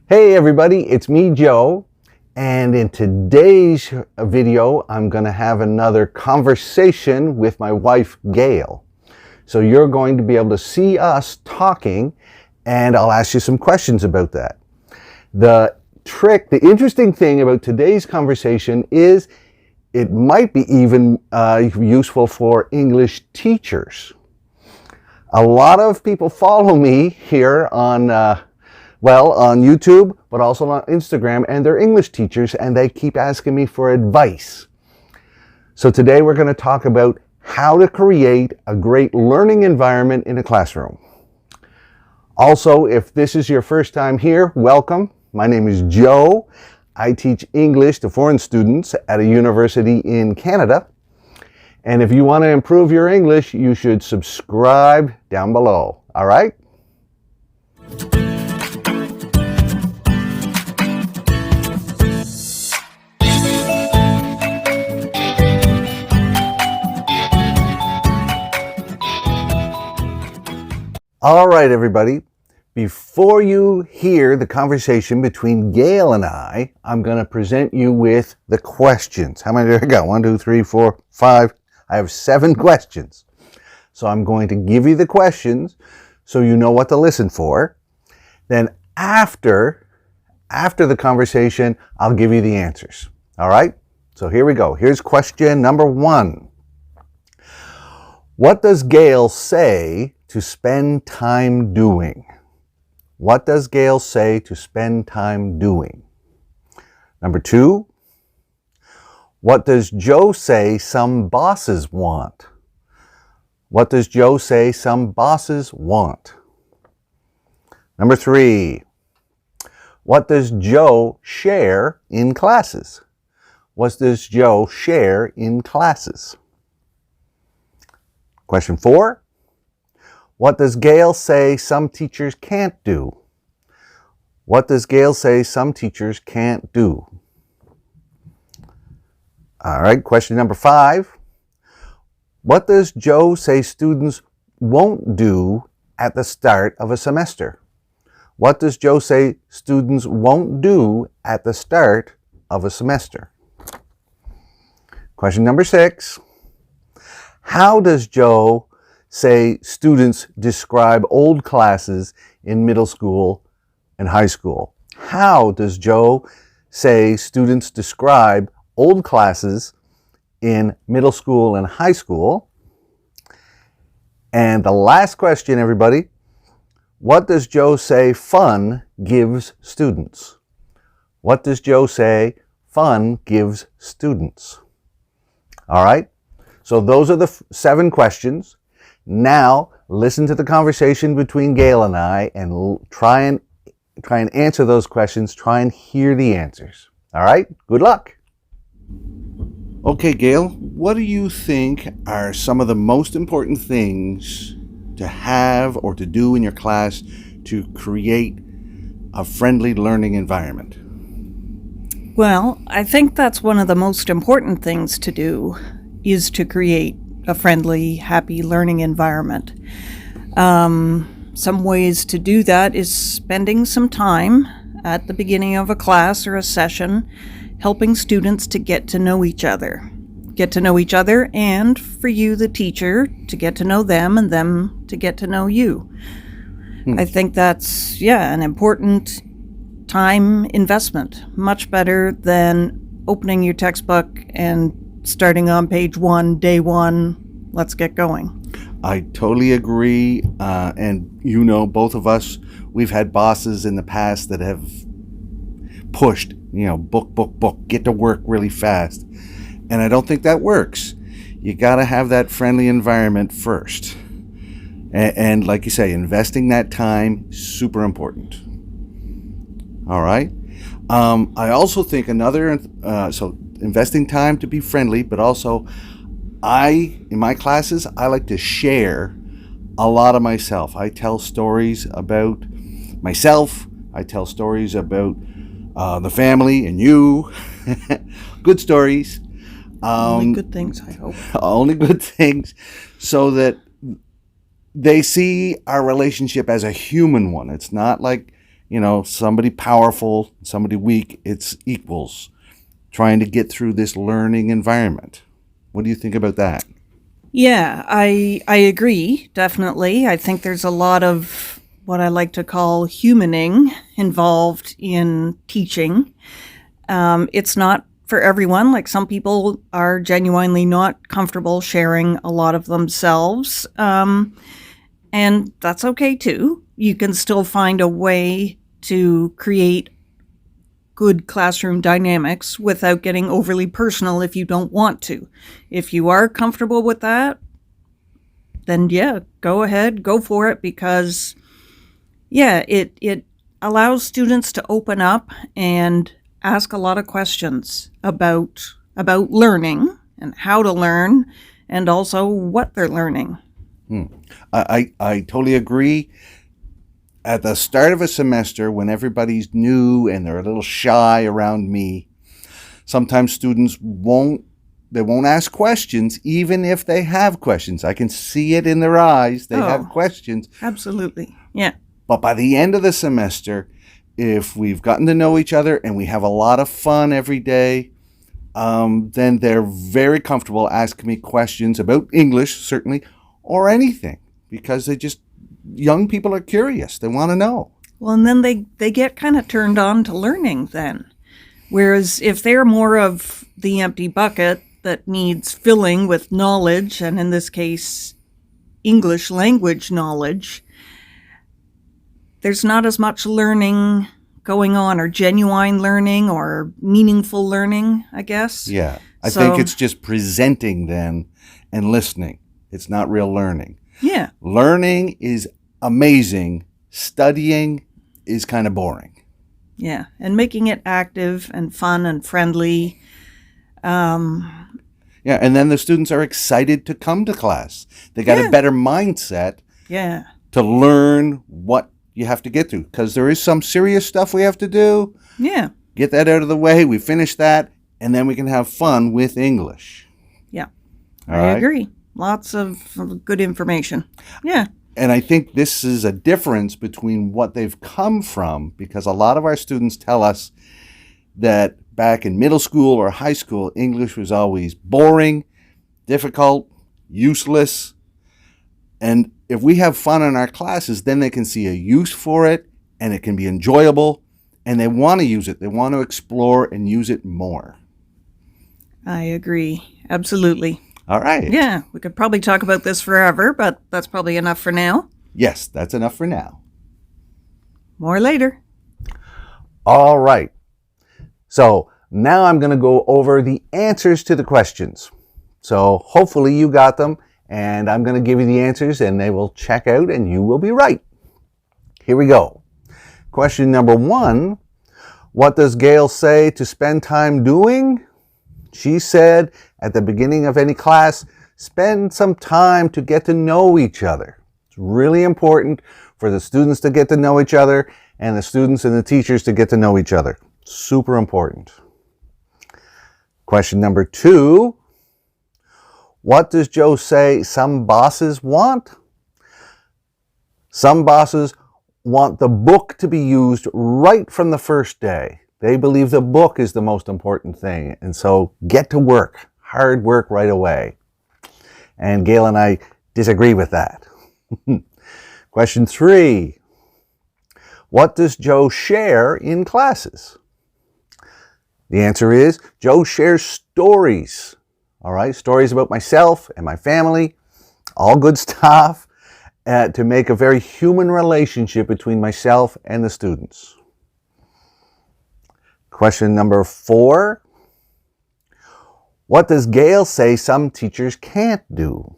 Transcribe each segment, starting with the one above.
Hey everybody, it's me, Joe, and in today's video, I'm going to have another conversation with my wife, Gail. So you're going to be able to see us talking, and I'll ask you some questions about that. The interesting thing about today's conversation is it might be even useful for English teachers. A lot of people follow me here on YouTube, but also on Instagram, and they're English teachers, and they keep asking me for advice. So today we're going to talk about how to create a great learning environment in a classroom. Also, if this is your first time here, welcome. My name is Joe. I teach English to foreign students at a university in Canada. And if you want to improve your English, you should subscribe down below. All right? All right, everybody. Before you hear the conversation between Gail and I'm going to present you with the questions. How many do I got? 1, 2, 3, 4, 5. I have 7 questions. So I'm going to give you the questions so you know what to listen for. Then after the conversation, I'll give you the answers. All right? So here we go. Here's question number 1. What does Gail say to spend time doing? What does Gail say to spend time doing? Number 2, what does Joe say some bosses want? What does Joe say some bosses want? Number 3, what does Joe share in classes? What does Joe share in classes? Question 4, what does Gail say some teachers can't do? What does Gail say some teachers can't do? All right, question number 5. What does Joe say students won't do at the start of a semester? What does Joe say students won't do at the start of a semester? Question number 6. How does Joe say students describe old classes in middle school and high school? How does Joe say students describe old classes in middle school and high school? And the last question, everybody, what does Joe say fun gives students? What does Joe say fun gives students? All right, so those are the 7 questions. Now, listen to the conversation between Gail and I, and try and answer those questions. Try and hear the answers. All right? Good luck. Okay, Gail, what do you think are some of the most important things to have or to do in your class to create a friendly learning environment? Well, I think that's one of the most important things to do, is to create a friendly, happy learning environment. Some ways to do that is spending some time at the beginning of a class or a session helping students to get to know each other. Get to know each other, and for you, the teacher, to get to know them and them to get to know you. I think that's, an important time investment. Much better than opening your textbook and starting on page 1, day 1, let's get going. I totally agree. And both of us, we've had bosses in the past that have pushed, book, get to work really fast. And I don't think that works. You got to have that friendly environment first. And like you say, investing that time, super important. All right. I also think so investing time to be friendly, but also in my classes, I like to share a lot of myself. I tell stories about myself. I tell stories about the family and you. Good stories. Only good things, I hope. Only good things, so that they see our relationship as a human one. It's not like, somebody powerful, somebody weak. It's equals, trying to get through this learning environment. What do you think about that? Yeah, I agree, definitely. I think there's a lot of what I like to call humaning involved in teaching. It's not for everyone. Like, some people are genuinely not comfortable sharing a lot of themselves. And that's okay too. You can still find a way to create good classroom dynamics without getting overly personal if you don't want to. If you are comfortable with that, then yeah, go ahead, go for it, because yeah, it allows students to open up and ask a lot of questions about learning and how to learn, and also what they're learning. I totally agree. At the start of a semester, when everybody's new and they're a little shy around me, sometimes students won't ask questions, even if they have questions. I can see it in their eyes. They have questions. Absolutely. Yeah. But by the end of the semester, if we've gotten to know each other and we have a lot of fun every day, then they're very comfortable asking me questions about English, certainly, or anything, because young people are curious. They want to know. Well, and then they get kind of turned on to learning then. Whereas if they're more of the empty bucket that needs filling with knowledge, and in this case, English language knowledge, there's not as much learning going on, or genuine learning, or meaningful learning, I guess. Yeah. I think it's just presenting then and listening. It's not real learning. Yeah. Learning is amazing. Studying is kind of boring. Yeah. And making it active and fun and friendly. Yeah. And then the students are excited to come to class. They got a better mindset to learn what you have to get through, because there is some serious stuff we have to do. Yeah. Get that out of the way. We finish that, and then we can have fun with English. Yeah. All I right? agree. Lots of good information. Yeah. And I think this is a difference between what they've come from, because a lot of our students tell us that back in middle school or high school, English was always boring, difficult, useless. And if we have fun in our classes, then they can see a use for it, and it can be enjoyable, and they want to use it. They want to explore and use it more. I agree. Absolutely. All right. Yeah, we could probably talk about this forever, but that's probably enough for now. Yes, that's enough for now. More later. All right. So now I'm going to go over the answers to the questions. So hopefully you got them, and I'm going to give you the answers, and they will check out, and you will be right. Here we go. Question number 1. What does Gail say to spend time doing? She said at the beginning of any class, spend some time to get to know each other. It's really important for the students to get to know each other, and the students and the teachers to get to know each other. Super important. Question number 2. What does Joe say some bosses want? Some bosses want the book to be used right from the first day. They believe the book is the most important thing. And so get to work, hard work right away. And Gail and I disagree with that. Question 3. What does Joe share in classes? The answer is Joe shares stories. All right, stories about myself and my family, all good stuff, to make a very human relationship between myself and the students. Question number 4. What does Gail say some teachers can't do?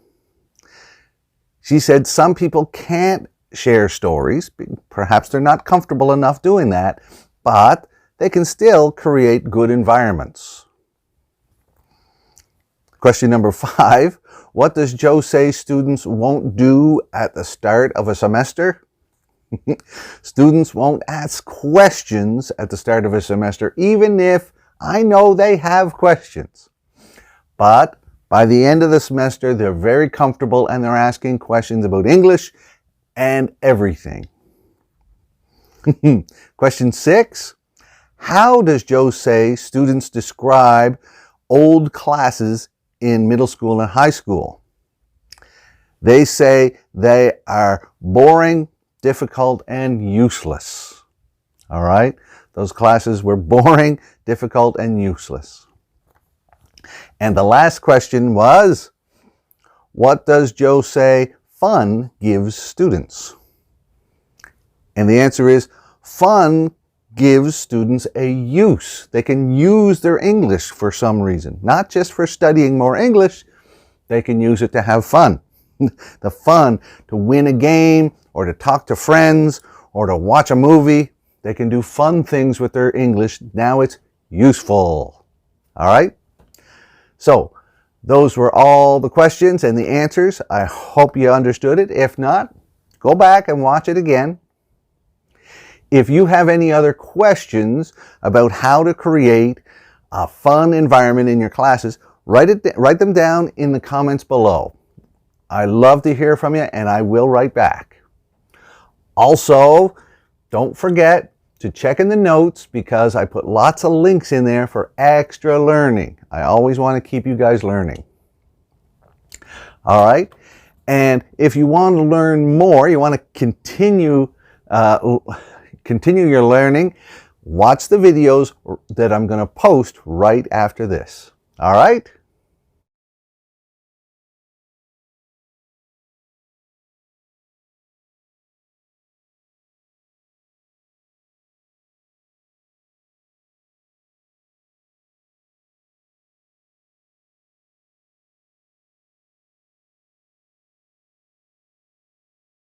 She said some people can't share stories. Perhaps they're not comfortable enough doing that, but they can still create good environments. Question number 5. What does Joe say students won't do at the start of a semester? Students won't ask questions at the start of a semester, even if I know they have questions. But by the end of the semester, they're very comfortable and they're asking questions about English and everything. Question 6. How does Joe say students describe old classes in middle school and high school? They say they are boring, difficult, and useless. All right? Those classes were boring, difficult, and useless. And the last question was, what does Joe say fun gives students? And the answer is, fun gives students a use. They can use their English for some reason. Not just for studying more English, they can use it to have fun. The fun to win a game, or to talk to friends, or to watch a movie. They can do fun things with their English. Now it's useful. All right? So, those were all the questions and the answers. I hope you understood it. If not, go back and watch it again. If you have any other questions about how to create a fun environment in your classes, write them down in the comments below. I love to hear from you, and I will write back. Also, don't forget to check in the notes, because I put lots of links in there for extra learning. I always want to keep you guys learning. All right? And if you want to learn more, you want to continue your learning, watch the videos that I'm going to post right after this. All right?